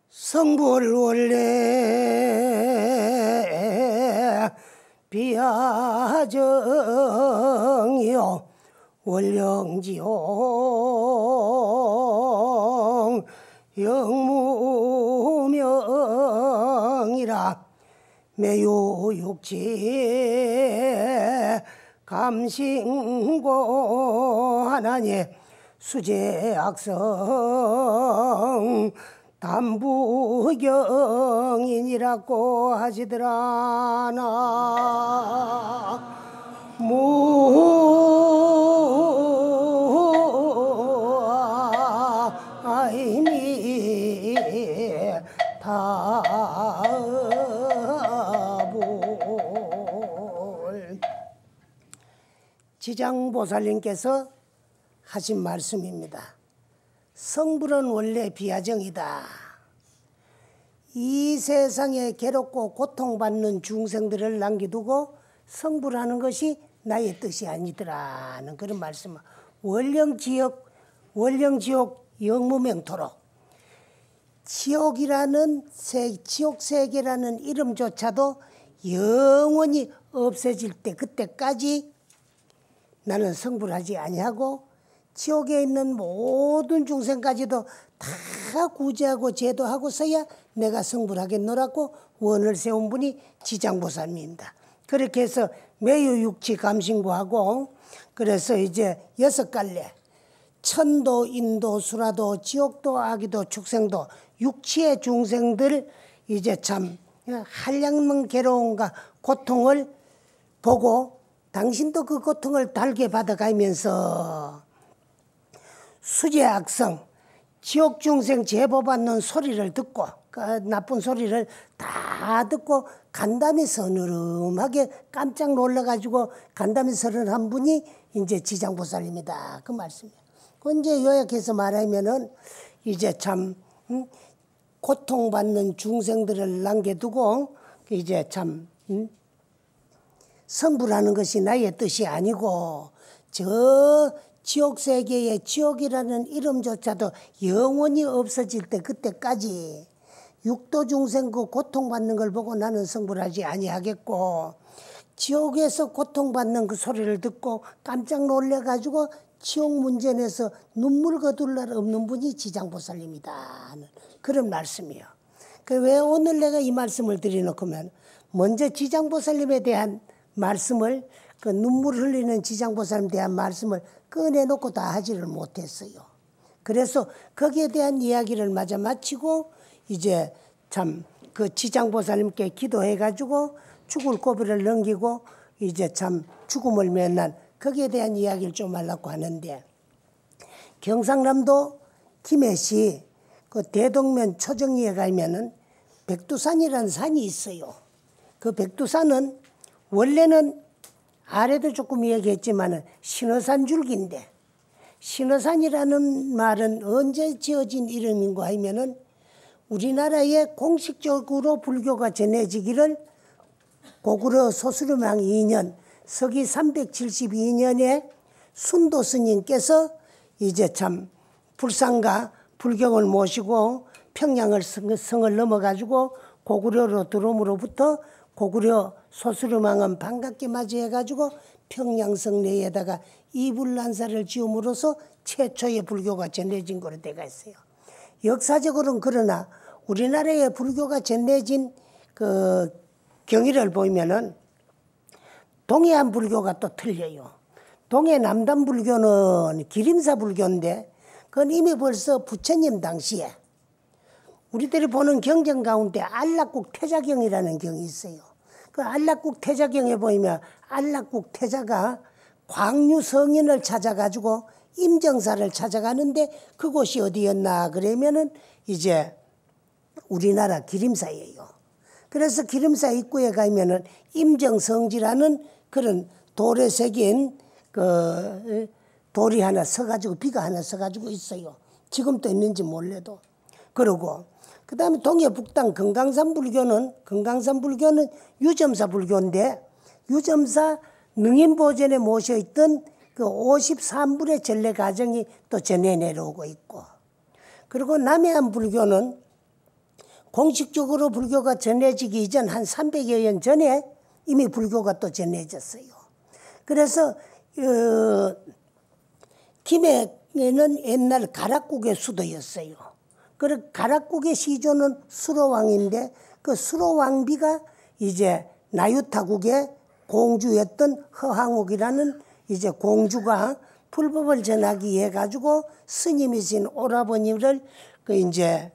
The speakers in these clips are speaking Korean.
성불 원래 비하정이요 원령지용 영무명이라 매요육지 감신고 하나님 수제악성 담부경인이라고 하시더라. 나무아이니 다불 지장보살님께서 하신 말씀입니다. 성불은 원래 비하정이다. 이 세상에 괴롭고 고통받는 중생들을 남겨두고 성불하는 것이 나의 뜻이 아니더라는 그런 말씀. 원령지옥 영무명토록 지옥이라는 지옥세계라는 이름조차도 영원히 없어질 때 그때까지 나는 성불하지 아니하고 지옥에 있는 모든 중생까지도 다 구제하고 제도하고서야 내가 성불하겠노라고 원을 세운 분이 지장보살입니다. 그렇게 해서 매유육치 감신구하고 그래서 이제 6갈래 천도, 인도, 수라도, 지옥도, 아기도, 축생도 육치의 중생들 이제 참 한량만 괴로움과 고통을 보고 당신도 그 고통을 달게 받아가면서 수제악성 지옥 중생 제보받는 소리를 듣고 그 나쁜 소리를 다 듣고 간담이 서늘하게 깜짝 놀라가지고 간담이 서른한 분이 이제 지장보살입니다. 그 말씀이에요. 그 이제 요약해서 말하면은 이제 참 고통받는 중생들을 남겨두고 이제 참 성불하는 것이 나의 뜻이 아니고 저 지옥세계의 지옥이라는 이름조차도 영원히 없어질 때 그때까지 육도 중생 그 고통받는 걸 보고 나는 성불하지 아니하겠고 지옥에서 고통받는 그 소리를 듣고 깜짝 놀래가지고 지옥 문전에서 눈물 거둘 날 없는 분이 지장보살님이다. 그런 말씀이에요. 왜 오늘 내가 이 말씀을 드려놓고면 먼저 지장보살님에 대한 말씀을 그 눈물 흘리는 지장보살님에 대한 말씀을 꺼내놓고 다 하지를 못했어요. 그래서 거기에 대한 이야기를 마저 마치고 이제 참 그 지장보살님께 기도해가지고 죽을 고비를 넘기고 이제 참 죽음을 면한 거기에 대한 이야기를 좀 하려고 하는데 경상남도 김해시 그 대동면 초정리에 가면은 백두산이라는 산이 있어요. 그 백두산은 원래는 아래도 조금 얘기했지만은 신어산 줄기인데 신어산이라는 말은 언제 지어진 이름인가 하면은 우리나라에 공식적으로 불교가 전해지기를 고구려 소수림왕 2년 서기 372년에 순도 스님께서 이제 참 불상과 불경을 모시고 평양을 성을 넘어가지고 고구려로 들어옴으로부터 고구려 소수림왕은 반갑게 맞이해가지고 평양성 내에다가 이불란사를 지음으로써 최초의 불교가 전해진 거로 되어 있어요. 역사적으로는 그러나 우리나라에 불교가 전해진 그 경위를 보면은 동해안 불교가 또 틀려요. 동해남단 불교는 기림사 불교인데 그건 이미 벌써 부처님 당시에 우리들이 보는 경전 가운데 안락국 태자경이라는 경이 있어요. 그 안락국 태자경에 보면 안락국 태자가 광유 성인을 찾아가지고 임정사를 찾아가는데 그곳이 어디였나 그러면은 이제 우리나라 기림사예요. 그래서 기림사 입구에 가면은 임정성지라는 그런 돌에 새긴 그 돌이 하나 서가지고 비가 하나 서가지고 있어요. 지금도 있는지 몰라도. 그러고 그 다음에 동해북당 금강산 불교는 유점사 불교인데 유점사 능인보전에 모셔있던 그 53불의 전래 가정이 또 전해 내려오고 있고 그리고 남해안 불교는 공식적으로 불교가 전해지기 이전 한 300여 년 전에 이미 불교가 또 전해졌어요. 그래서 김해는 옛날 가락국의 수도였어요. 그리고 가락국의 시조는 수로왕인데 그 수로왕비가 이제 나유타국의 공주였던 허황옥이라는 이제 공주가 불법을 전하기 위해 가지고 스님이신 오라버니를 그 이제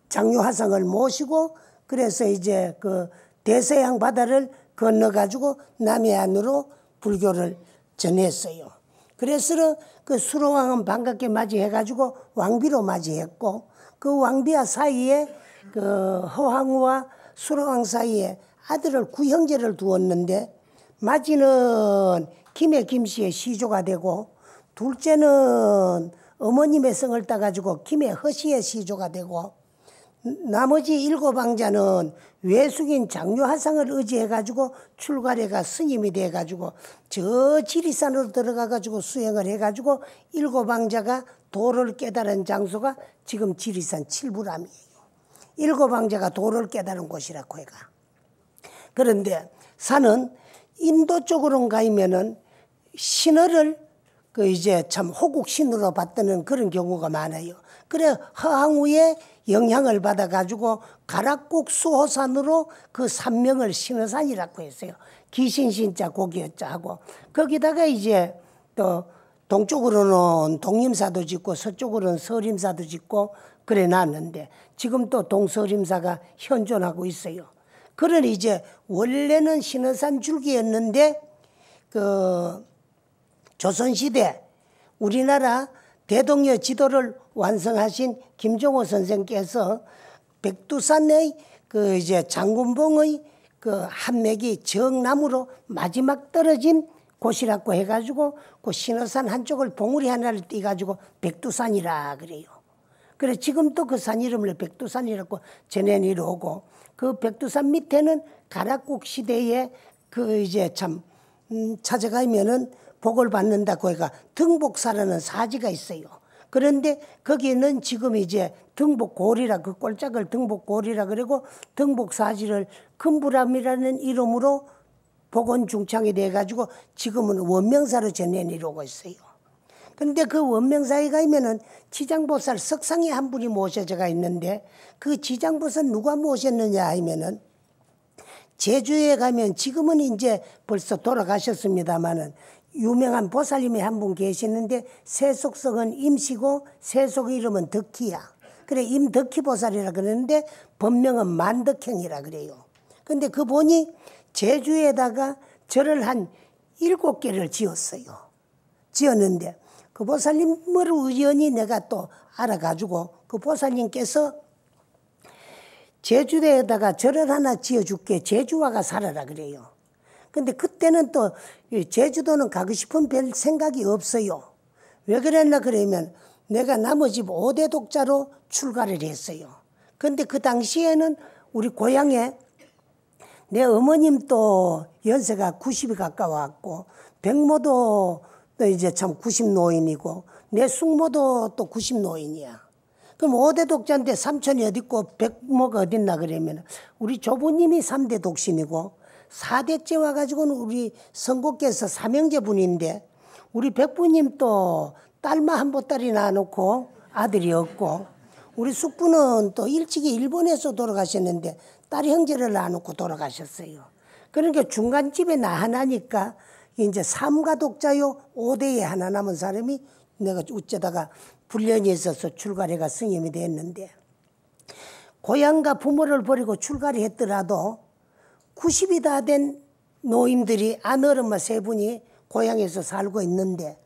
장유화상을 모시고 그래서 이제 그 대서양 바다를 건너 가지고 남해안으로 불교를 전했어요. 그래서 그 수로왕은 반갑게 맞이해 가지고 왕비로 맞이했고 그 왕비와 사이에 그 허황우와 수로왕 사이에 아들을 구형제를 두었는데 맞이는 김해 김씨의 시조가 되고 둘째는 어머님의 성을 따가지고 김해 허씨의 시조가 되고 나머지 7왕자는 외숙인 장유하상을 의지해가지고 출가래가 스님이 돼가지고 저 지리산으로 들어가가지고 수행을 해가지고 7왕자가 도를 깨달은 장소가 지금 지리산 칠부람이에요. 7왕자가 도를 깨달은 곳이라고 해가. 그런데 산은 인도 쪽으로 가면은 신어를 그 이제 참 호국신으로 받드는 그런 경우가 많아요. 그래 허황우의 영향을 받아가지고 가락국 수호산으로 그 산명을 신어산이라고 했어요. 기신신자 고기였자 하고 거기다가 이제 또 동쪽으로는 동림사도 짓고 서쪽으로는 서림사도 짓고 그래 놨는데 지금 또 동서림사가 현존하고 있어요. 그러니 이제 원래는 신어산 줄기였는데 그 조선시대 우리나라 대동여 지도를 완성하신 김종호 선생께서 백두산의 그 이제 장군봉의 그 한맥이 정남으로 마지막 떨어진 곳이라고 해가지고 그 신어산 한쪽을 봉우리 하나를 띄가지고 백두산이라 그래요. 그래 지금도 그 산 이름을 백두산이라고 전해내려오고 그 백두산 밑에는 가락국 시대에 그 이제 참 찾아가면은 복을 받는다고 해가 등복사라는 사지가 있어요. 그런데 거기는 지금 이제 등복고리라 그 꼴짝을 등복고리라 그러고 등복사지를 금부람이라는 이름으로 복원중창이 돼가지고 지금은 원명사로 전해내려오고 있어요. 그런데 그 원명사에 가면은 지장보살 석상이 한 분이 모셔져가 있는데 그 지장보살 누가 모셨느냐 하면은 제주에 가면 지금은 이제 벌써 돌아가셨습니다마는 유명한 보살님이 한 분 계시는데 세속성은 임시고 세속 이름은 덕희야. 그래 임덕희 보살이라 그러는데 법명은 만덕형이라 그래요. 근데 그분이 제주에다가 절을 한 7개를 지었어요. 지었는데 그 보살님을 우연히 내가 또 알아가지고 그 보살님께서 제주도에다가 절을 하나 지어줄게 제주와가 살아라 그래요. 근데 그때는 또 제주도는 가고 싶은 별 생각이 없어요. 왜 그랬나 그러면 내가 나머지 5대 독자로 출가를 했어요. 근데 그 당시에는 우리 고향에 내 어머님도 연세가 90이 가까워왔고 백모도 또 이제 참 90노인이고 내 숙모도 또 90노인이야. 그럼 5대 독자인데 삼촌이 어디 있고 백모가 어딨나 그러면 우리 조부님이 3대 독신이고 4대째 와가지고는 우리 선곡께서 삼형제 분인데 우리 백부님 또 딸마 한 보따리 낳아놓고 아들이 없고 우리 숙부는 또 일찍이 일본에서 돌아가셨는데 딸 형제를 낳아놓고 돌아가셨어요. 그러니까 중간집에 나 하나니까 이제 삼가독자요 5대에 하나 남은 사람이 내가 어쩌다가 불련이 있어서 출가래가 스님이 됐는데 고향과 부모를 버리고 출가를 했더라도 90이 다 된 노인들이 아너름마 3분이 고향에서 살고 있는데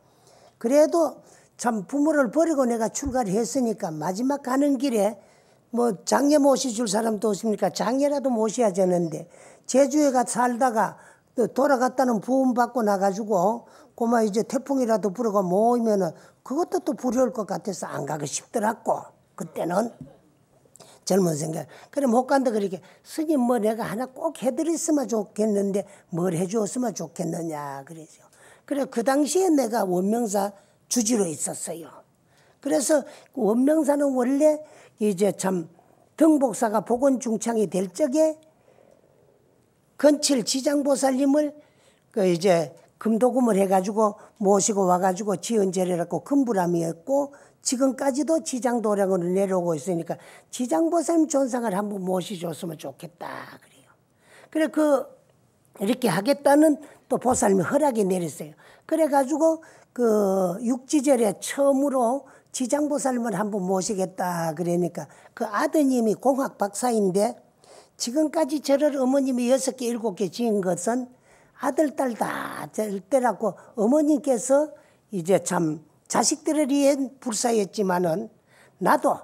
그래도 참 부모를 버리고 내가 출가를 했으니까 마지막 가는 길에 뭐 장례 모셔줄 사람도 없습니까? 장례라도 모셔야 되는데 제주에 가 살다가 또 돌아갔다는 부음 받고 나가지고 고마 이제 태풍이라도 불어가 모이면은 그것도 또 부러울 것 같아서 안 가고 싶더라고. 그때는 젊은 생각. 그래 못 간다 그러게 스님 뭐 내가 하나 꼭 해드렸으면 좋겠는데 뭘 해주었으면 좋겠느냐 그러죠. 그래 그 당시에 내가 원명사 주지로 있었어요. 그래서 원명사는 원래 이제 참 등복사가 복원중창이 될 적에 건칠 지장보살님을 그 이제 금도금을 해가지고 모시고 와가지고 지은제례라고 금부람이었고 지금까지도 지장도량으로 내려오고 있으니까 지장보살님 존상을 한번 모시줬으면 좋겠다 그래요. 그래 이렇게 하겠다는 또 보살님이 허락이 내렸어요. 그래가지고 그 육지절에 처음으로 지장보살님을 한번 모시겠다 그러니까 그 아드님이 공학 박사인데 지금까지 절을 어머님이 6개, 7개 지은 것은 아들, 딸 다 절대라고 어머님께서 이제 참 자식들을 위한 불사였지만은 나도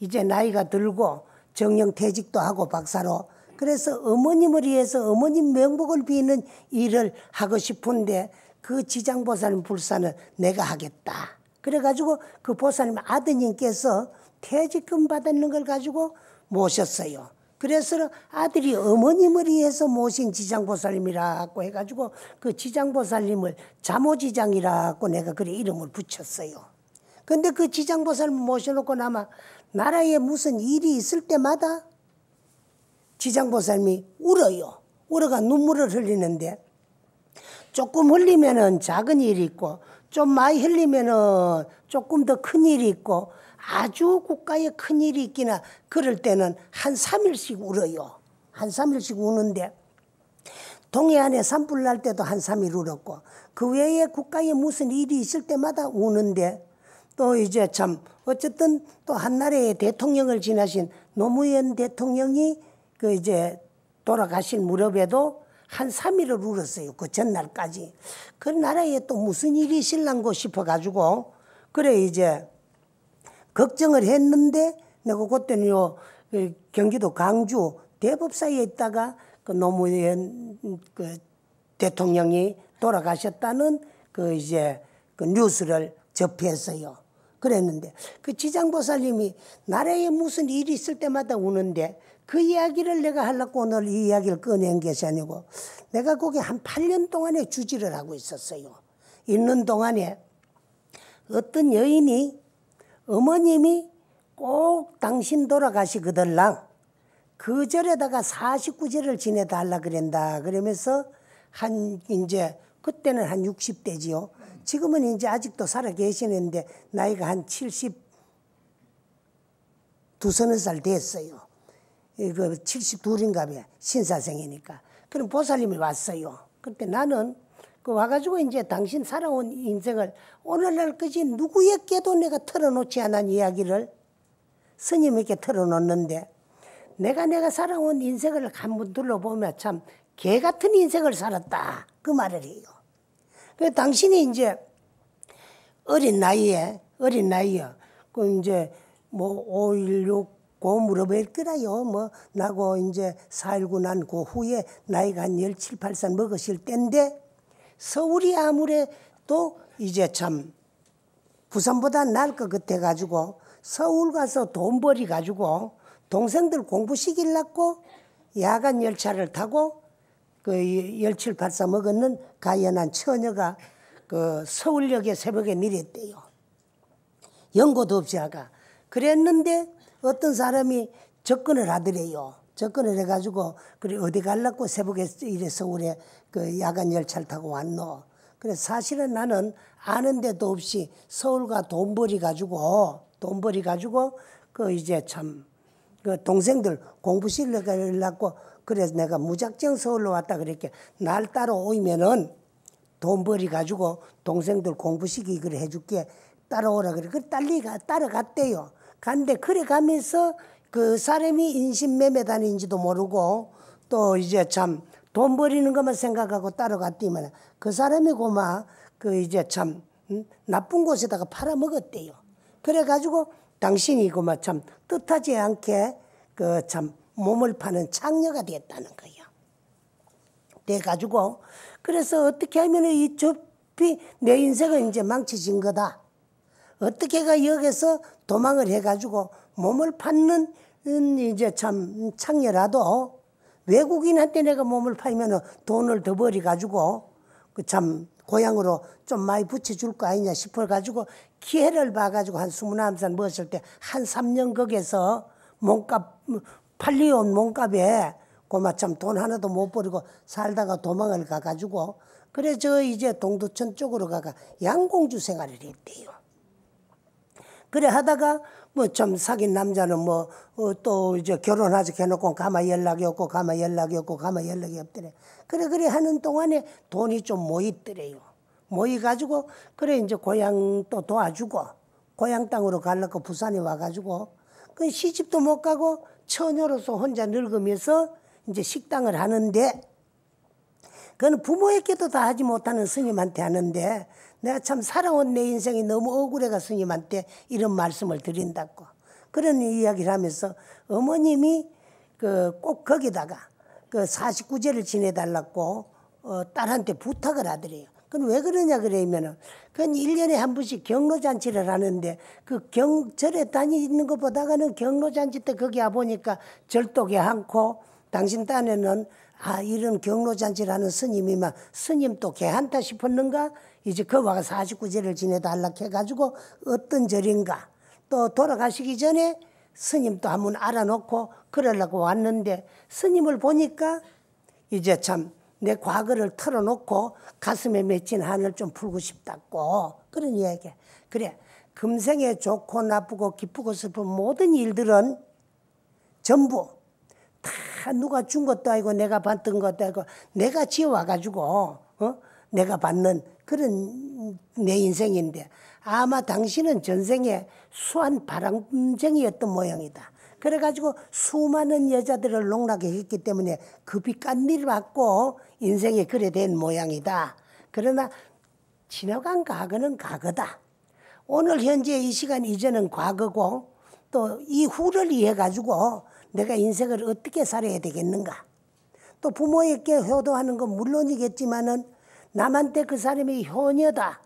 이제 나이가 들고 정년퇴직도 하고 박사로 그래서 어머님을 위해서 어머님 명복을 비는 일을 하고 싶은데 그 지장보살님 불사는 내가 하겠다. 그래가지고 그 보살님 아드님께서 퇴직금 받았는 걸 가지고 모셨어요. 그래서 아들이 어머님을 위해서 모신 지장보살님이라고 해가지고 그 지장보살님을 자모지장이라고 내가 그래 이름을 붙였어요. 근데 그 지장보살님 모셔놓고 나면 나라에 무슨 일이 있을 때마다 지장보살님이 울어요. 울어가 눈물을 흘리는데 조금 흘리면은 작은 일이 있고 좀 많이 흘리면은 조금 더 큰 일이 있고 아주 국가에 큰 일이 있기나 그럴 때는 한 3일씩 울어요. 한 3일씩 우는데 동해안에 산불 날 때도 한 3일 울었고 그 외에 국가에 무슨 일이 있을 때마다 우는데 또 이제 참 어쨌든 또 한나라의 대통령을 지나신 노무현 대통령이 그 이제 돌아가신 무렵에도 한 3일을 울었어요. 그 전날까지. 그 나라에 또 무슨 일이 있을란고 싶어가지고 그래 이제 걱정을 했는데 내가 그때는 경기도 강주 대법사에 있다가 그 노무현 그 대통령이 돌아가셨다는 그 이제 그 뉴스를 접했어요. 그랬는데 그 지장보살님이 나라에 무슨 일이 있을 때마다 우는데 그 이야기를 내가 하려고 오늘 이 이야기를 꺼낸 것이 아니고 내가 거기 한 8년 동안에 주지를 하고 있었어요. 있는 동안에 어떤 여인이 어머님이 꼭 당신 돌아가시거들랑 그 절에다가 49절을 지내달라 그런다. 그러면서 이제 그때는 한 60대지요. 지금은 이제 아직도 살아 계시는데 나이가 한 70, 두서너 살 됐어요. 이거 72인가 봐요. 신사생이니까. 그럼 보살님이 왔어요. 그때 나는 그 와가지고 이제 당신 살아온 인생을 오늘날까지 누구에게도 내가 털어놓지 않은 이야기를 스님에게 털어놓는데 내가 살아온 인생을 한번 둘러보면 참 개 같은 인생을 살았다. 그 말을 해요. 그 당신이 이제 어린 나이에 그 이제 뭐 5.16 고 물어볼 거라요. 뭐 나고 이제 4.19 난 그 후에 나이가 한 17, 18살 먹으실 때인데 서울이 아무래도 이제 참 부산보다 나을 것 같아가지고 서울 가서 돈 벌이 가지고 동생들 공부 시키려고 야간 열차를 타고 그 17, 18살 먹었는 가연한 처녀가 그 서울역에 새벽에 내렸대요. 연고도 없이 아가. 그랬는데 어떤 사람이 접근을 하더래요. 접근을 해가지고 그래 어디 가려고 새벽에 이래 서울에 그 야간 열차를 타고 왔노. 그래 사실은 나는 아는 데도 없이 서울과 돈벌이 가지고 그 이제 참 그 동생들 공부 시키려고 그래서 내가 무작정 서울로 왔다 그랬게 날 따라오면은 돈벌이 가지고 동생들 공부시키기 그래 해줄게 따라오라 그래. 그 딸리가 따라갔대요. 간데 그래 가면서 그 사람이 인신매매단인지도 모르고 또 이제 참 돈 버리는 것만 생각하고 따라갔더니만 그 사람이 고마 그 이제 참 나쁜 곳에다가 팔아먹었대요. 그래가지고 당신이 고마 참 뜻하지 않게 그 참 몸을 파는 창녀가 됐다는 거예요. 돼가지고 그래서 어떻게 하면 이 좁히 내 인생은 이제 망치진 거다. 어떻게가 여기서 도망을 해가지고 몸을 받는 이제 참 창녀라도 외국인한테 내가 몸을 팔면 돈을 더 벌이가지고 그 참 고향으로 좀 많이 붙여줄 거 아니냐 싶어가지고 기회를 봐가지고 한 21살 먹었을 때 한 3년 거기서 몸값 팔려온 몸값에 고마 참 돈 하나도 못 버리고 살다가 도망을 가가지고 그래 저 이제 동두천 쪽으로 가가 양공주 생활을 했대요. 그래 하다가 뭐 참 사귄 남자는 뭐 또 이제 결혼하자 해놓고 가마 연락이 없고 가마 연락이 없고 가마 연락이 없더래. 그래 하는 동안에 돈이 좀 모이더래요. 모이가지고 그래 이제 고향 또 도와주고 고향 땅으로 가려고 부산에 와가지고 그 시집도 못 가고 처녀로서 혼자 늙으면서 이제 식당을 하는데 그건 부모에게도 다 하지 못하는 스님한테 하는데 내가 참 살아온 내 인생이 너무 억울해가 스님한테 이런 말씀을 드린다고 그런 이야기를 하면서 어머님이 꼭 거기다가 49제를 지내달라고 딸한테 부탁을 하더래요. 그건 왜 그러냐 그러면은 그건 1년에 한 번씩 경로잔치를 하는데 절에 다니는 것보다가는 경로잔치 때 거기 와보니까 절도계 않고 당신 딴에는 이런 경로잔치를 하는 스님이면 스님 또 개한타 싶었는가? 이제 그 와가 49제를 지내달라 해가지고 어떤 절인가 또 돌아가시기 전에 스님 또 한번 알아놓고 그러려고 왔는데 스님을 보니까 이제 참 내 과거를 털어놓고 가슴에 맺힌 한을 좀 풀고 싶다고 그런 이야기. 그래 금생에 좋고 나쁘고 기쁘고 슬픈 모든 일들은 전부 다 누가 준 것도 아니고 내가 받던 것도 아니고 내가 지어와가지고 내가 받는 그런 내 인생인데 아마 당신은 전생에 수한 바람쟁이였던 모양이다. 그래가지고 수많은 여자들을 농락해 했기 때문에 급히 깐미를 받고 인생에 그래 된 모양이다. 그러나 지나간 과거는 과거다. 오늘 현재 이 시간 이전은 과거고 또 이후를 위해 가지고 내가 인생을 어떻게 살아야 되겠는가. 또 부모에게 효도하는 건 물론이겠지만은 남한테 그 사람이 효녀다.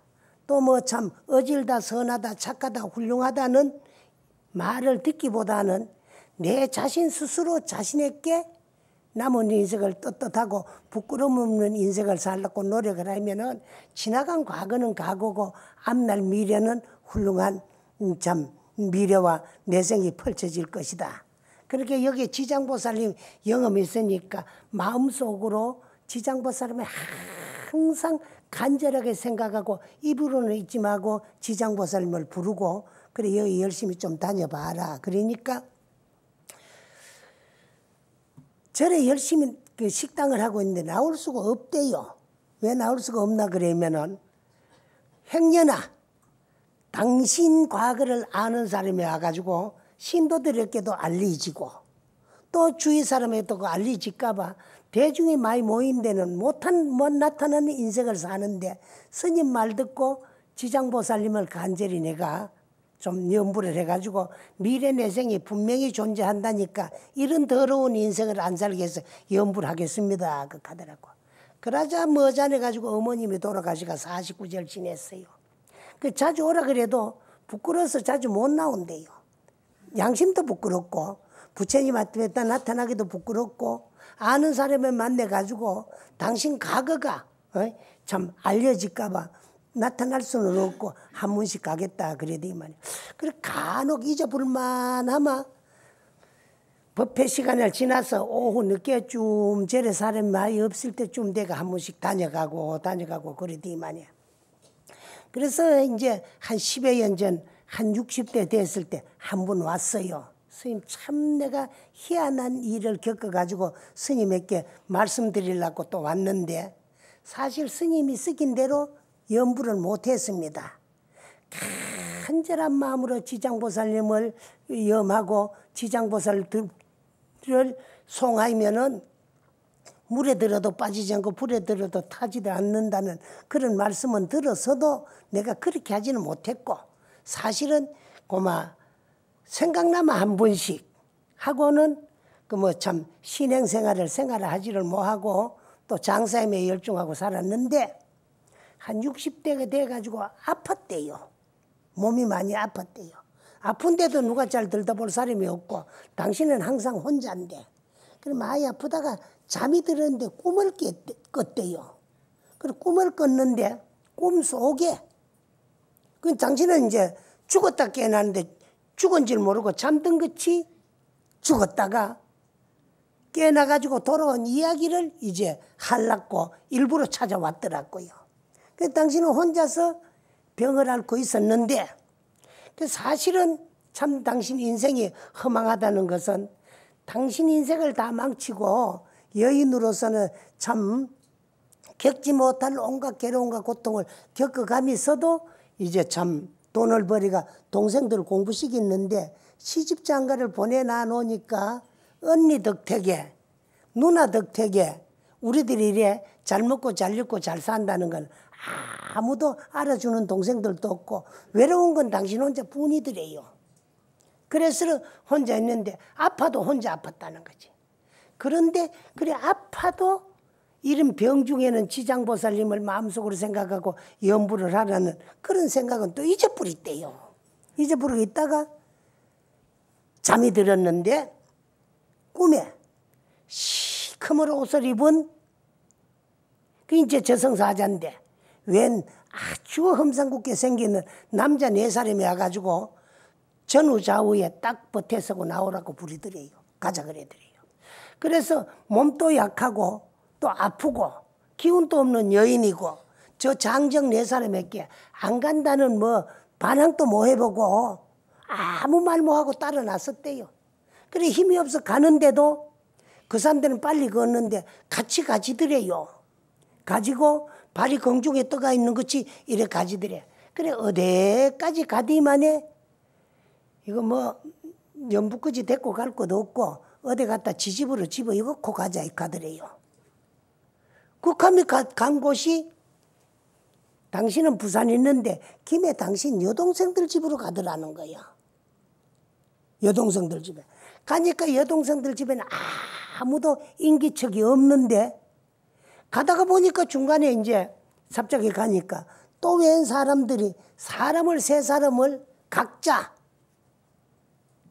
또 뭐 참 어질다 선하다 착하다 훌륭하다는 말을 듣기보다는 내 자신 스스로 자신에게 남은 인생을 떳떳하고 부끄러움 없는 인생을 살려고 노력을 하면은 지나간 과거는 과거고 앞날 미래는 훌륭한 참 미래와 내생이 펼쳐질 것이다. 그렇게 여기에 지장보살님 영험이 있으니까 마음속으로 지장보살님을 항상 간절하게 생각하고 입으로는 잊지 말고 지장보살님을 부르고 그래 여기 열심히 좀 다녀봐라. 그러니까 절에 열심히 식당을 하고 있는데 나올 수가 없대요. 왜 나올 수가 없나 그러면은 행여나 당신 과거를 아는 사람이 와가지고 신도들에게도 알리지고 또 주위 사람에게도 알리질까봐 대중이 많이 모인 데는 못 나타나는 인생을 사는데 스님 말 듣고 지장보살님을 간절히 내가 좀 염불을 해가지고 미래 내생이 분명히 존재한다니까 이런 더러운 인생을 안 살게 해서 염불하겠습니다. 그 하더라고. 그러자 머지않아가지고 어머님이 돌아가시가 49제를 지냈어요. 그 자주 오라 그래도 부끄러워서 자주 못 나온대요. 양심도 부끄럽고 부처님한테 나타나기도 부끄럽고 아는 사람을 만나가지고 당신 과거가 참 알려질까봐 나타날 수는 없고 한 번씩 가겠다 그래도 이만이. 그래 간혹 잊어볼만 하면 법회 시간을 지나서 오후 늦게쯤 절에 사람이 많이 없을 때쯤 내가 한 번씩 다녀가고 그래도 이만이야. 그래서 이제 한 10여 년 전 한 60대 됐을 때 한 번 왔어요. 스님 참 내가 희한한 일을 겪어가지고 스님에게 말씀드리려고 또 왔는데 사실 스님이 쓰긴 대로 염불을 못했습니다. 간절한 마음으로 지장보살님을 염하고 지장보살을 송하면은 물에 들어도 빠지지 않고 불에 들어도 타지도 않는다는 그런 말씀은 들어서도 내가 그렇게 하지는 못했고 사실은 고마 생각나면 한 번씩 하고는 그 뭐 참 신행생활을 하지를 못하고 또 장사에 열중하고 살았는데 한 60대가 돼가지고 아팠대요. 몸이 많이 아팠대요. 아픈데도 누가 잘 들다 볼 사람이 없고 당신은 항상 혼자인데 그럼 많이 아프다가 잠이 들었는데 꿈을 꿨대요. 그리고 꿈을 꿨는데 꿈속에 당신은 이제 죽었다 깨어났는데 죽은 줄 모르고 잠든 것이 죽었다가 깨어나가지고 돌아온 이야기를 이제 하려고 일부러 찾아왔더라고요. 그래서 당신은 혼자서 병을 앓고 있었는데, 사실은 참 당신 인생이 허망하다는 것은 당신 인생을 다 망치고 여인으로서는 참 겪지 못할 온갖 괴로움과 고통을 겪어가면서도 이제 참 돈을 벌이가 동생들 공부시키는데 시집장가를 보내놔 놓으니까 언니 덕택에 누나 덕택에 우리들이 이래 잘 먹고 잘 입고 잘 산다는 건 아무도 알아주는 동생들도 없고 외로운 건 당신 혼자뿐이더래요. 그래서 혼자 있는데 아파도 혼자 아팠다는 거지. 그런데 그래 아파도 이런 병 중에는 지장보살님을 마음속으로 생각하고 염불을 하라는 그런 생각은 또 잊어버렸대요. 잊어버리고 있다가 잠이 들었는데 꿈에 시커먼 옷을 입은 그 이제 저승사자인데 웬 아주 험상궂게 생기는 남자 4사람이 와가지고 전후 좌우에 딱 버텨서고 나오라고 부리더래요. 가자 그래더래요. 그래서 몸도 약하고 또 아프고 기운도 없는 여인이고 저 장정 4사람에게 안 간다는 뭐 반항도 못 해보고 아무 말 못하고 따라 나섰대요. 그래 힘이 없어 가는데도 그 사람들은 빨리 걷는데 같이 가지더래요. 가지고 발이 공중에 떠가 있는 것이 이래 가지더래. 그래 어디까지 가디만해 이거 뭐 연부까지 데리고 갈 것도 없고 어디 갔다 지집으로 집어 이거고 가자 이 가더래요. 그 간 곳이 당신은 부산에 있는데 김에 당신 여동생들 집으로 가더라는 거야. 여동생들 집에. 가니까 여동생들 집에는 아무도 인기척이 없는데 가다가 보니까 중간에 이제 갑자기 가니까 또 웬 사람들이 사람을 3사람을 각자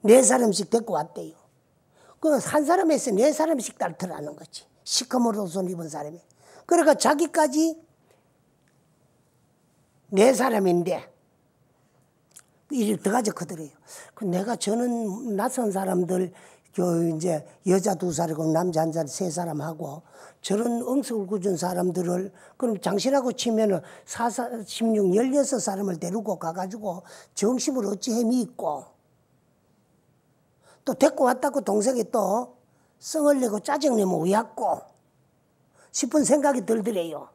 4사람씩 데리고 왔대요. 그 한 사람에서 4사람씩 딸더라는 거지. 시커먼 옷을 입은 사람이. 그러니까 자기까지 4사람인데 일이 더 가져 크더래요. 내가 저는 낯선 사람들 이제 여자 2살이고 남자 1살 3사람하고 저런 엉석을 굳은 사람들을 그럼 당신하고 치면은 4, 16, 16사람을 데리고 가가지고 정심을 어찌 햄이 있고 또 데리고 왔다고 동생이 또 성을 내고 짜증내면 왜 왔고 싶은 생각이 들더래요.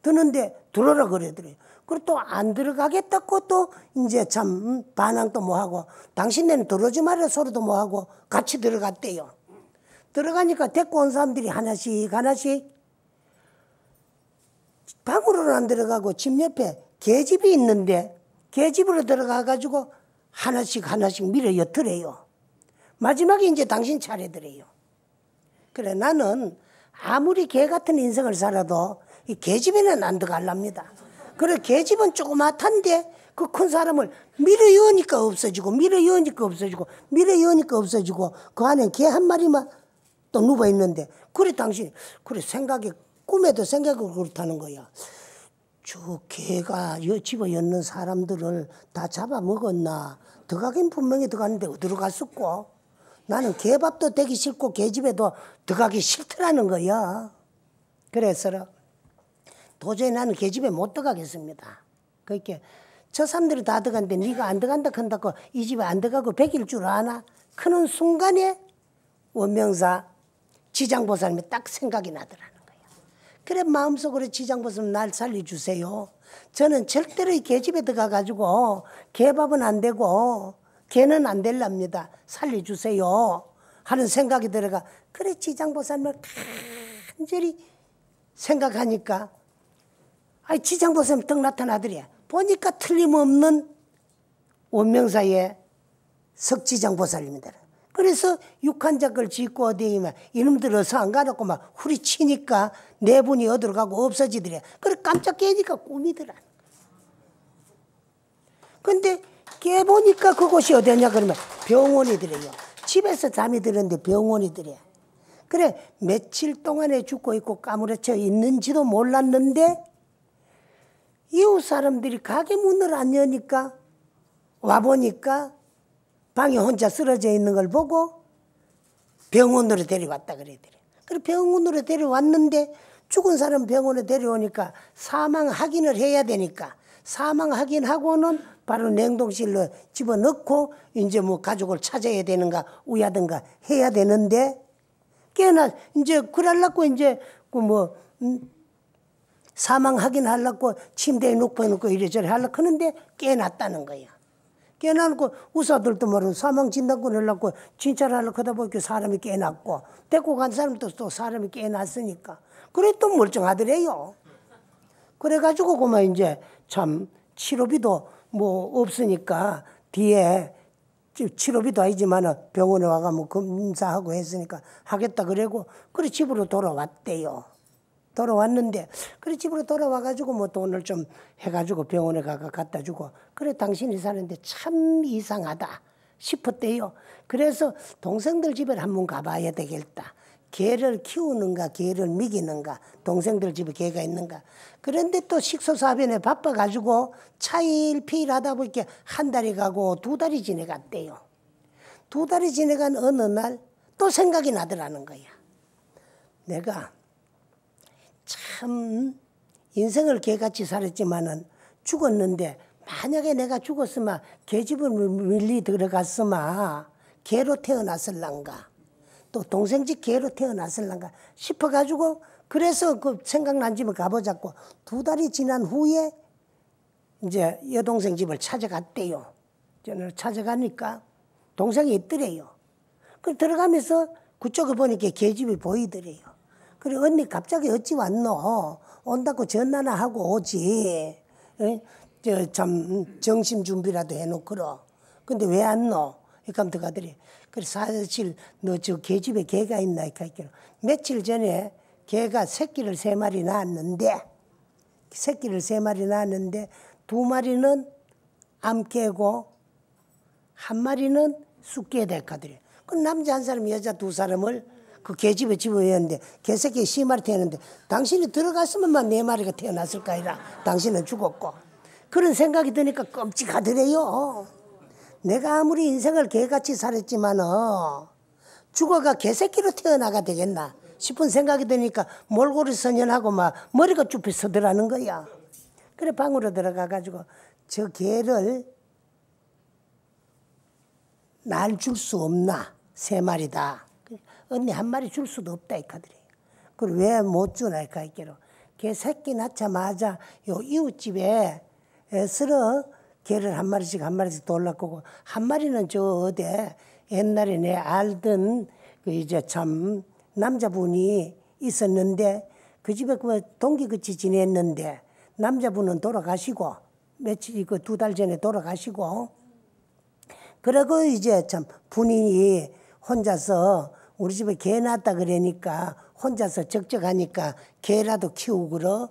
드는데 들어라 그러더래요. 그리고 또 안 들어가겠다고 또 이제 참 반항도 뭐하고 당신네는 들어오지 말라 소리도 뭐하고 같이 들어갔대요. 들어가니까 데리고 온 사람들이 하나씩 방으로는 안 들어가고 집 옆에 계집이 있는데 계집으로 들어가가지고 하나씩 밀어 엿더래요. 마지막에 이제 당신 차례더래요. 그래 나는 아무리 개 같은 인생을 살아도 이 계집에는 안 들어갈랍니다. 그래 계집은 조그맣단데 그 큰 사람을 밀어 여으니까 없어지고 그 안에 개 한 마리만 또 누워 있는데 그래 당신 그래 생각이 꿈에도 생각을 그렇다는 거야. 저 개가 집어 였는 사람들을 다 잡아먹었나. 들어가긴 분명히 들어갔는데 어디로 갔었고 나는 개밥도 되기 싫고 개집에도 들어가기 싫더라는 거야. 그래서 도저히 나는 개집에 못 들어가겠습니다. 그렇게 저 사람들이 다 들어갔는데 네가 안 들어간다 한다고 이 집에 안 들어가고 100일 줄 아나? 그런 순간에 원명사 지장보살님이 딱 생각이 나더라는 거야. 그래 마음속으로 지장보살님 날 살려주세요. 저는 절대로 이 개집에 들어가가지고 개밥은 안 되고 개는 안 될랍니다. 살려주세요 하는 생각이 들어가. 그래 지장보살님을 간절히 생각하니까 지장보살님 떡 나타나더래. 보니까 틀림없는 원명사의 석지장보살님이더라. 그래서 육한작을 짓고 어디에만 이놈들 어서 안 가놓고 막 후리치니까 네 분이 어디로 가고 없어지더래. 그래 깜짝 깨니까 꿈이더라. 근데 깨 보니까 그곳이 어디냐 그러면 병원이더래요. 집에서 잠이 들었는데 병원이더래. 그래 며칠 동안에 죽고 있고 까무러쳐 있는지도 몰랐는데 이웃 사람들이 가게 문을 안 여니까 와보니까 방에 혼자 쓰러져 있는 걸 보고 병원으로 데려왔다 그래더래. 그래 병원으로 데려왔는데 죽은 사람 병원에 데려오니까 사망 확인을 해야 되니까 사망 확인하고는 바로 냉동실로 집어넣고 이제 뭐 가족을 찾아야 되는가 우야든가 해야 되는데 깨나 이제 그러려고 이제 그 뭐 사망 확인하려고 침대에 눕혀놓고 이래저래 하려고 하는데 깨났다는 거야. 깨나고 의사들도 말은 사망 진단권 하려고 진찰 하려고 하다 보니까 사람이 깨났고 데리고 간 사람도 또 사람이 깨났으니까 그래 또 멀쩡하더래요. 그래가지고 그만 이제 참 치료비도 뭐 없으니까 뒤에 치료비도 아니지만 병원에 와가 뭐 검사하고 했으니까 하겠다 그러고 그래 집으로 돌아왔대요. 돌아왔는데 그래 집으로 돌아와가지고 뭐 돈을 좀 해가지고 병원에 갖다 주고 그래 당신이 사는데 참 이상하다 싶었대요. 그래서 동생들 집에 한번 가봐야 되겠다. 개를 키우는가 개를 먹이는가 동생들 집에 개가 있는가. 그런데 또 식소사변에 바빠가지고 차일피일 하다 보니까 한 달이 가고 두 달이 지내갔대요. 두 달이 지내간 어느 날 또 생각이 나더라는 거야. 내가 참 인생을 개같이 살았지만은 죽었는데 만약에 내가 죽었으면 개집을 밀리 들어갔으면 개로 태어났을란가 또 동생 집 개로 태어났을란가 싶어가지고 그래서 그 생각난 집을 가보자고 두 달이 지난 후에 이제 여동생 집을 찾아갔대요. 저는 찾아가니까 동생이 있더래요. 그 들어가면서 그쪽을 보니까 개집이 보이더래요. 그래 언니 갑자기 어찌 왔노? 온다고 전화나 하고 오지. 저 참 정심 준비라도 해놓고로. 근데 왜 안 노? 이렇게 들어가더래. 그래 사실 너 저 개집에 개가 있나? 이렇게 며칠 전에 개가 새끼를 3마리 낳았는데 두 마리는 암개고 한 마리는 쑥개 됐거든요. 그 남자 한 사람 여자 두 사람을 그 개집에 집어였는데 개새끼 10마리 태어났는데 당신이 들어갔으면만 4마리가 태어났을까 이라 당신은 죽었고 그런 생각이 드니까 끔찍하더래요. 내가 아무리 인생을 개같이 살았지만 죽어가 개새끼로 태어나가 되겠나 싶은 생각이 드니까 몰골이 선연하고 막 머리가 쭈뼛 서더라는 거야. 그래 방으로 들어가가지고 저 개를 날 줄 수 없나 3마리다. 언니 1마리 줄 수도 없다 이카더래. 그리고 왜 못 주나 이까 있기로. 개 새끼 낳자마자 요 이웃집에 서로 개를 1마리씩 돌라거고 1마리는 저 어디 옛날에 내 알던 그 이제 참 남자분이 있었는데 그 집에 그 동기같이 지냈는데 남자분은 돌아가시고 며칠 그 2달 전에 돌아가시고 그러고 이제 참 분이 혼자서 우리 집에 개 낳았다 그러니까 혼자서 적적하니까 개라도 키우고러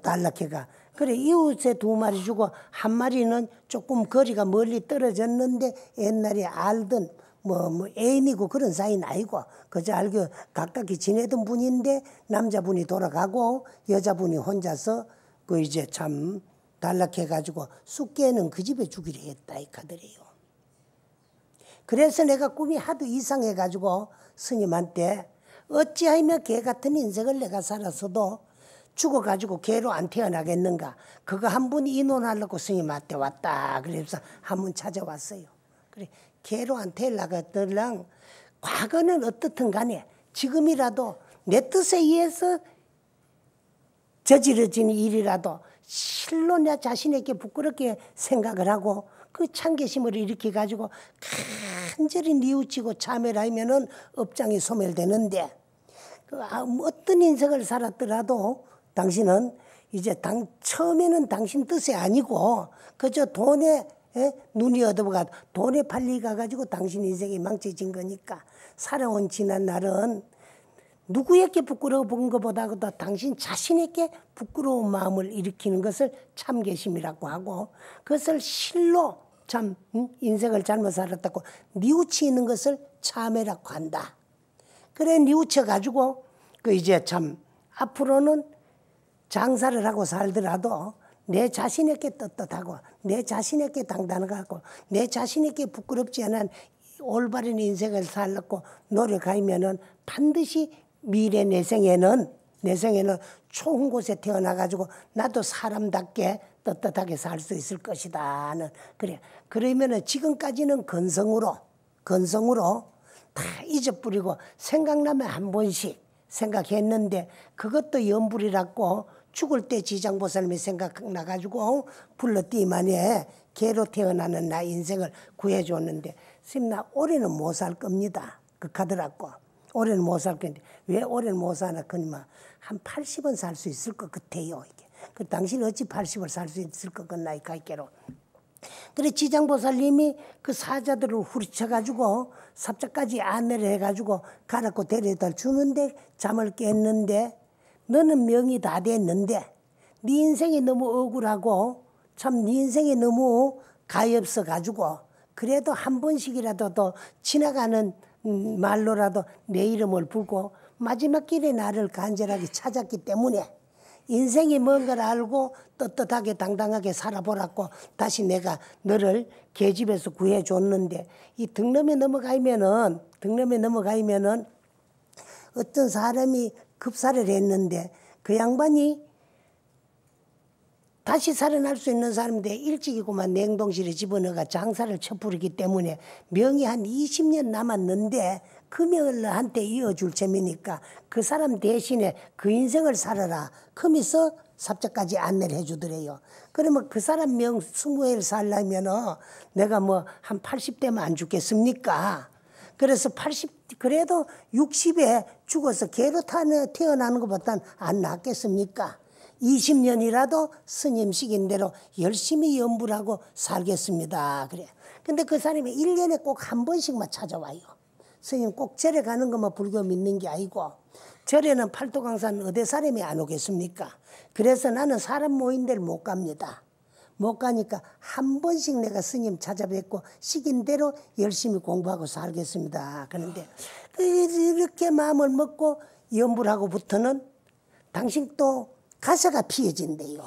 달라케가 그래 이웃에 2마리 주고 1마리는 조금 거리가 멀리 떨어졌는데 옛날에 알던 뭐 애인이고 그런 사이는 아니고 그저 알고 가깝게 지내던 분인데 남자분이 돌아가고 여자분이 혼자서 그 이제 참 단락해가지고 쑥개는 그 집에 주기로 했다 이카더래요. 그래서 내가 꿈이 하도 이상해가지고 스님한테 어찌하면 개 같은 인생을 내가 살았어도 죽어가지고 개로 안 태어나겠는가 그거 한 번 의논하려고 스님한테 왔다 그래서 한 번 찾아왔어요. 그래 개로 안 태어나겠더랑 과거는 어떻든 간에 지금이라도 내 뜻에 의해서 저지러진 일이라도 실로 내 자신에게 부끄럽게 생각을 하고 그 참계심을 일으켜가지고 간절히 뉘우치고 참회를 하면은 업장이 소멸되는데 그 어떤 인생을 살았더라도 당신은 이제 처음에는 당신 뜻이 아니고 그저 돈에 눈이 어두워가 돈에 팔리가 가지고 당신 인생이 망쳐진 거니까 살아온 지난 날은 누구에게 부끄러워 본 것보다도 당신 자신에게 부끄러운 마음을 일으키는 것을 참계심이라고 하고 그것을 실로 참 인생을 잘못 살았다고 뉘우치는 것을 참회라고 한다. 그래 뉘우쳐 가지고 그 이제 참 앞으로는 장사를 하고 살더라도 내 자신에게 떳떳하고 내 자신에게 당당하고 내 자신에게 부끄럽지 않은 올바른 인생을 살려고 노력하면은 반드시 미래 내 생에는 좋은 곳에 태어나가지고 나도 사람답게 떳떳하게 살 수 있을 것이다는 그래. 그러면은 지금까지는 건성으로 다 잊어버리고 생각나면 한 번씩 생각했는데 그것도 염불이라고 죽을 때 지장보살님이 생각나가지고 불러띠만에 개로 태어나는 나 인생을 구해줬는데 스님 나 올해는 못 살 겁니다. 그 카드라고 올해는 못 살 건데 왜 올해는 못 사나 그니까 한 80은 살 수 있을 것 같아요. 이게. 그 당신 어찌 80을 살 수 있을 것 같나 이 가이께로. 그래 지장보살님이 그 사자들을 후리쳐가지고 삽자까지 안내를 해가지고 가라고 데려다 주는데 잠을 깼는데 너는 명이 다 됐는데 네 인생이 너무 억울하고 참 네 인생이 너무 가엾어가지고 그래도 한 번씩이라도 더 지나가는 말로라도 내 이름을 부르고 마지막 길에 나를 간절하게 찾았기 때문에 인생이 뭔가를 알고 떳떳하게 당당하게 살아보라고 다시 내가 너를 계집에서 구해줬는데 이 등럼에 넘어가면은 어떤 사람이 급사를 했는데 그 양반이 다시 살아날 수 있는 사람인데 일찍이고만 냉동실에 집어넣어가 장사를 쳐부르기 때문에 명이 한 20년 남았는데 그 명을 한테 이어줄 재미니까 그 사람 대신에 그 인생을 살아라. 그러면서 삽자까지 안내를 해주더래요. 그러면 그 사람 명 20회를 살려면 내가 뭐 한 80대면 안 죽겠습니까? 그래서 그래도 60에 죽어서 개로 태어나는 것보다는 안 낫겠습니까? 20년이라도 스님 시킨 대로 열심히 염불하고 살겠습니다. 그래. 근데 그 사람이 1년에 꼭 한 번씩만 찾아와요. 스님 꼭 절에 가는 것만 불교 믿는 게 아니고 절에는 팔도강산 어디 사람이 안 오겠습니까? 그래서 나는 사람 모인 데를 못 갑니다. 못 가니까 한 번씩 내가 스님 찾아뵙고 시킨 대로 열심히 공부하고 살겠습니다. 그런데 이렇게 마음을 먹고 염불하고부터는 당신 또 가사가 피해진대요.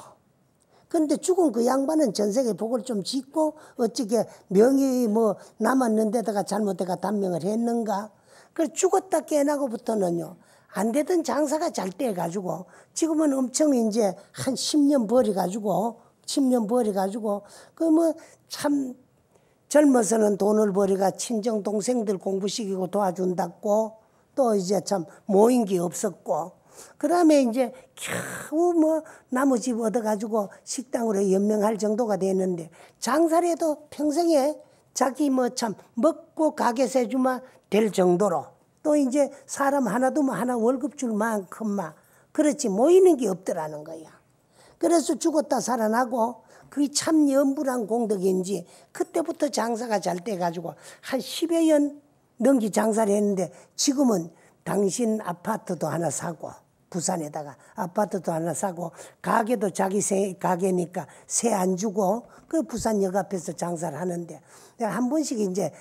그런데 죽은 그 양반은 전생에 복을 좀 짓고 어찌게 명이 뭐 남았는데다가 잘못해가 단명을 했는가. 그래서 죽었다 깨나고부터는요. 안 되던 장사가 잘 돼가지고 지금은 엄청 이제 한 10년 버려가지고 그 뭐 참 젊어서는 돈을 버리가 친정 동생들 공부시키고 도와준다고 또 이제 참 모인 게 없었고 그 다음에 이제 겨우 뭐 나무 집 얻어가지고 식당으로 연명할 정도가 됐는데 장사를 해도 평생에 자기 뭐 참 먹고 가게 세주마 될 정도로 또 이제 사람 하나 두면 하나 월급 줄 만큼만 그렇지 모이는 게 없더라는 거야. 그래서 죽었다 살아나고 그게 참 염불한 공덕인지 그때부터 장사가 잘 돼가지고 한 10여 년 넘게 장사를 했는데 지금은 당신 아파트도 하나 사고 부산에다가 아파트도 하나 사고 가게도 자기 가게니까 세 안 주고 그 부산역 앞에서 장사를 하는데 내가 한 번씩 이제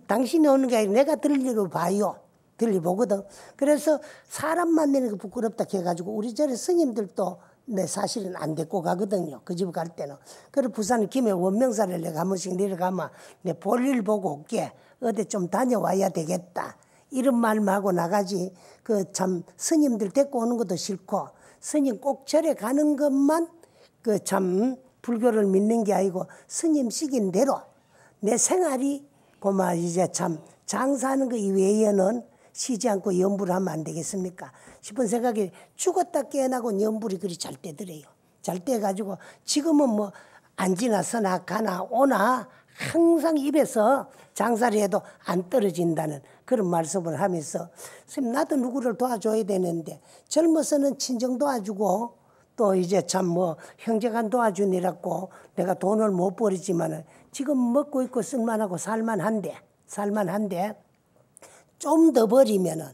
당신이 오는 게 아니라 내가 들리보거든. 그래서 사람 만나는 거 부끄럽다 해가지고 우리 절에 스님들도 내 사실은 안 데리고 가거든요. 그 집 갈 때는. 그래서 부산 김해 원명사를 내가 한 번씩 내려가면 내 볼일 보고 올게. 어디 좀 다녀와야 되겠다. 이런 말만 하고 나가지. 그 참 스님들 데리고 오는 것도 싫고 스님 꼭 절에 가는 것만 그 참 불교를 믿는 게 아니고 스님 시킨 대로 내 생활이 고마 이제 참 장사하는 거 이외에는 쉬지 않고 염불을 하면 안 되겠습니까? 싶은 생각이 죽었다 깨어나고 염불이 그리 잘 되더래요. 잘 돼가지고 지금은 뭐 안 지나서나 가나 오나 항상 입에서 장사를 해도 안 떨어진다는 그런 말씀을 하면서 선생님 나도 누구를 도와줘야 되는데 젊어서는 친정 도와주고 또 이제 참 뭐 형제간 도와주니라고 내가 돈을 못 버리지만은 지금 먹고 있고 쓸만하고 살만한데 좀 더 버리면은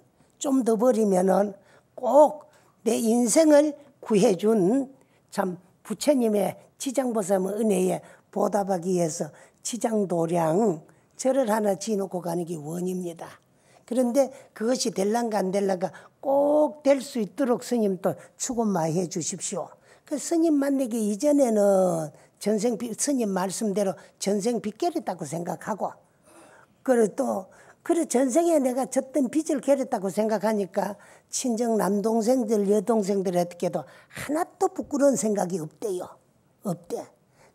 꼭 내 인생을 구해준 참 부처님의 지장보살 은혜에 보답하기 위해서 지장도량 절을 하나 지어놓고 가는 게 원입니다. 그런데 그것이 될란가 안 될란가 꼭 될 수 있도록 스님 또 축원 많이 해 주십시오. 그 스님 만나기 이전에는 스님 말씀대로 전생 빚결했다고 생각하고 그래 또 그래 전생에 내가 졌던 빚을 갚았다고 생각하니까 친정 남동생들 여동생들에게도 하나도 부끄러운 생각이 없대요. 없대.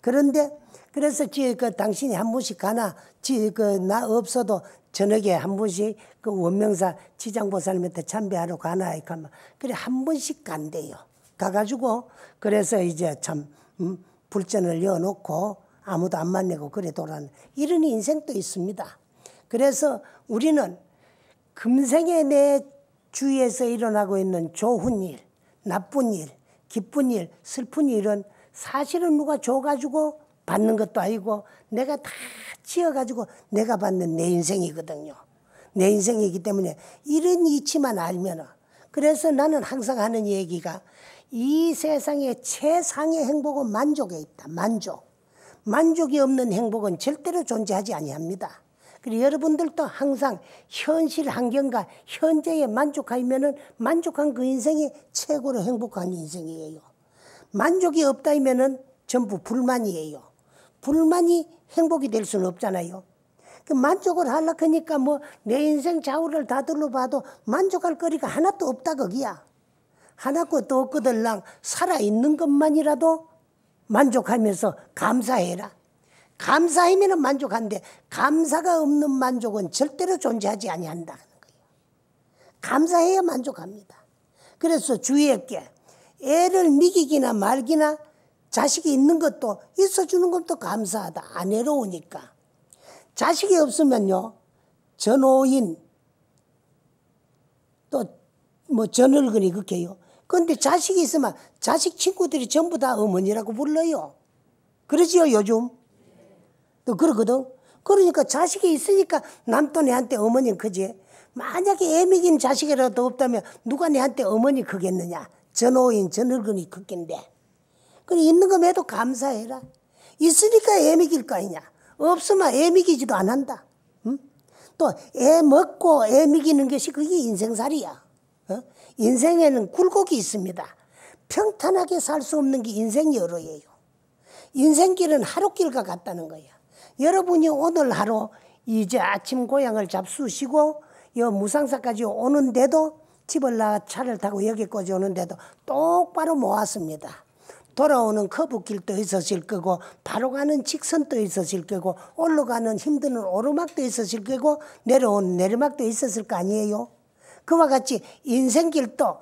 그런데 그래서 그 당신이 한 번씩 가나 나 없어도 저녁에 한 번씩 그 원명사 지장보살님한테 참배하러 가나 이렇게 그래 한 번씩 간대요. 가가지고 그래서 이제 참 불전을 여놓고 아무도 안 만나고 그래 돌아가는 이런 인생도 있습니다. 그래서 우리는 금생에 내 주위에서 일어나고 있는 좋은 일, 나쁜 일, 기쁜 일, 슬픈 일은 사실은 누가 줘가지고 받는 것도 아니고 내가 다 지어가지고 내가 받는 내 인생이거든요. 내 인생이기 때문에 이런 이치만 알면은 그래서 나는 항상 하는 얘기가 이 세상에 최상의 행복은 만족에 있다. 만족. 만족이 없는 행복은 절대로 존재하지 아니합니다. 그리고 여러분들도 항상 현실 환경과 현재에 만족하면은 만족한 그 인생이 최고로 행복한 인생이에요. 만족이 없다면은 전부 불만이에요. 불만이 행복이 될 수는 없잖아요. 그 만족을 하려고 하니까 뭐 내 인생 좌우를 다 둘러봐도 만족할 거리가 하나도 없다 거기야. 하나도 없거들랑 살아있는 것만이라도 만족하면서 감사해라. 감사하면 만족한데 감사가 없는 만족은 절대로 존재하지 아니한다는 거예요. 감사해야 만족합니다. 그래서 주위에게 애를 먹이기나 말기나 자식이 있는 것도 있어주는 것도 감사하다. 안 외로우니까. 자식이 없으면요. 전오인 또 뭐 전월근이 그렇게요. 그런데 자식이 있으면 자식 친구들이 전부 다 어머니라고 불러요. 그러지요 요즘. 또 그러거든. 그러니까 자식이 있으니까 남 또 내한테 어머니는 크지. 만약에 애 먹인 자식이라도 없다면 누가 내한테 어머니 크겠느냐. 전오인 전월근이 크겠는데. 그래 있는 거 매도 감사해라. 있으니까 애 먹일 거 아니냐. 없으면 애 먹이지도 안 한다. 응? 또 애 먹고 애 먹이는 것이 그게 인생살이야. 어? 인생에는 굴곡이 있습니다. 평탄하게 살 수 없는 게 인생 여로예요. 인생길은 하루길과 같다는 거야. 여러분이 오늘 하루 이제 아침 고향을 잡수시고 여 무상사까지 오는데도 집을 나가 차를 타고 여기까지 오는데도 똑바로 모았습니다. 돌아오는 커브길도 있으실 거고 바로 가는 직선도 있으실 거고 올라가는 힘드는 오르막도 있으실 거고 내려오는 내리막도 있었을 거 아니에요. 그와 같이 인생길도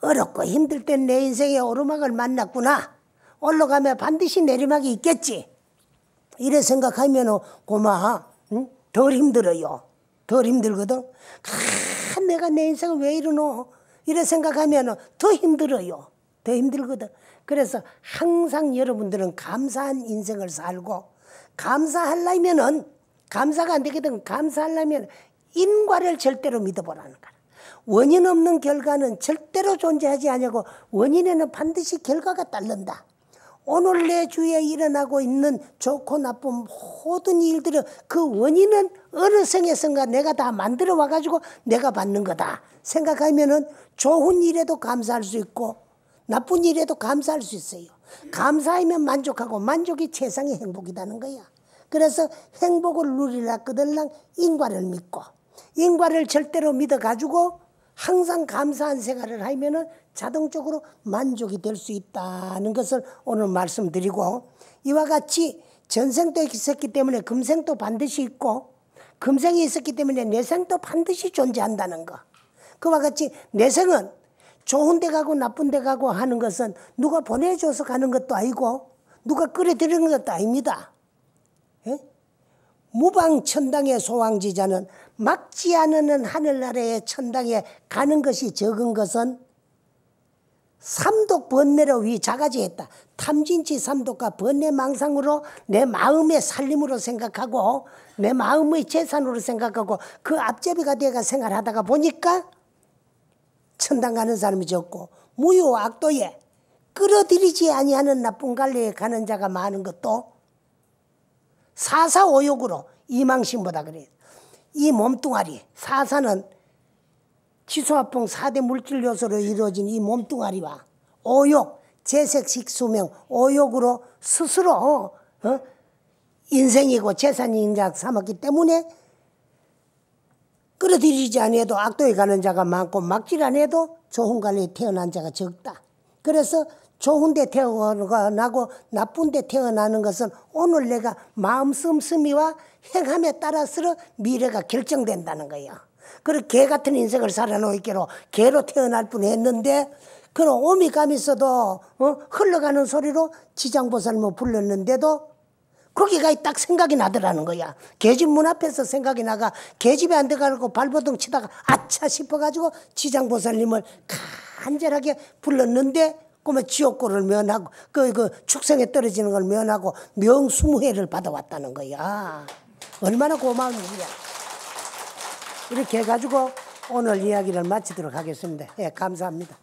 어렵고 힘들 땐 내 인생의 오르막을 만났구나. 올라가면 반드시 내리막이 있겠지. 이래 생각하면 고마. 응? 덜 힘들어요. 덜 힘들거든. 내가 내 인생을 왜 이러노. 이래 생각하면 더 힘들어요. 더 힘들거든. 그래서 항상 여러분들은 감사한 인생을 살고 감사하려면은 감사가 안 되거든. 감사하려면 인과를 절대로 믿어보라는 거야. 원인 없는 결과는 절대로 존재하지 않냐고 원인에는 반드시 결과가 따른다. 오늘 내 주위에 일어나고 있는 좋고 나쁜 모든 일들은 그 원인은 어느 생에선가 내가 다 만들어 와가지고 내가 받는 거다. 생각하면은 좋은 일에도 감사할 수 있고 나쁜 일에도 감사할 수 있어요. 감사하면 만족하고 만족이 최상의 행복이라는 거야. 그래서 행복을 누리라 그들랑 인과를 믿고 인과를 절대로 믿어가지고 항상 감사한 생활을 하면은 자동적으로 만족이 될 수 있다는 것을 오늘 말씀드리고 이와 같이 전생도 있었기 때문에 금생도 반드시 있고 금생이 있었기 때문에 내생도 반드시 존재한다는 거. 그와 같이 내생은 좋은 데 가고 나쁜 데 가고 하는 것은 누가 보내줘서 가는 것도 아니고 누가 끌어들이는 것도 아닙니다. 예? 무방천당의 소왕지자는 막지 않는 하늘나라의 천당에 가는 것이 적은 것은 삼독 번뇌로 위 자가지했다. 탐진치 삼독과 번뇌망상으로 내 마음의 살림으로 생각하고 내 마음의 재산으로 생각하고 그 앞제비가 되어가 생활하다가 보니까 천당 가는 사람이 적고 무효악도에 끌어들이지 아니하는 나쁜 갈래에 가는 자가 많은 것도 사사오욕으로 이망신보다 그래요. 이 몸뚱아리 사사는 치수화풍 4대 물질 요소로 이루어진 이 몸뚱아리와 오욕 재색식 수명 오욕으로 스스로 인생이고 재산인 자 삼았기 때문에 끌어들이지 아니해도 악도에 가는 자가 많고 막질 아니해도 좋은 관리에 태어난 자가 적다. 그래서 좋은 데 태어나고 나쁜 데 태어나는 것은 오늘 내가 마음 씀씀이와 행함에 따라서 미래가 결정된다는 거예요. 그리고 개 같은 인생을 살아놓기로 개로 태어날 뻔했는데 그런 오미 가면서도 흘러가는 소리로 지장보살모 불렀는데도 거기가 딱 생각이 나더라는 거야. 개집 문 앞에서 생각이 나가 개집에 안 들어가고 발버둥 치다가 아차 싶어가지고 지장보살님을 간절하게 불렀는데 그러면 지옥고를 면하고 그 축생에 떨어지는 걸 면하고 명수무회를 받아왔다는 거야. 얼마나 고마운 일이야. 이렇게 해가지고 오늘 이야기를 마치도록 하겠습니다. 예, 감사합니다.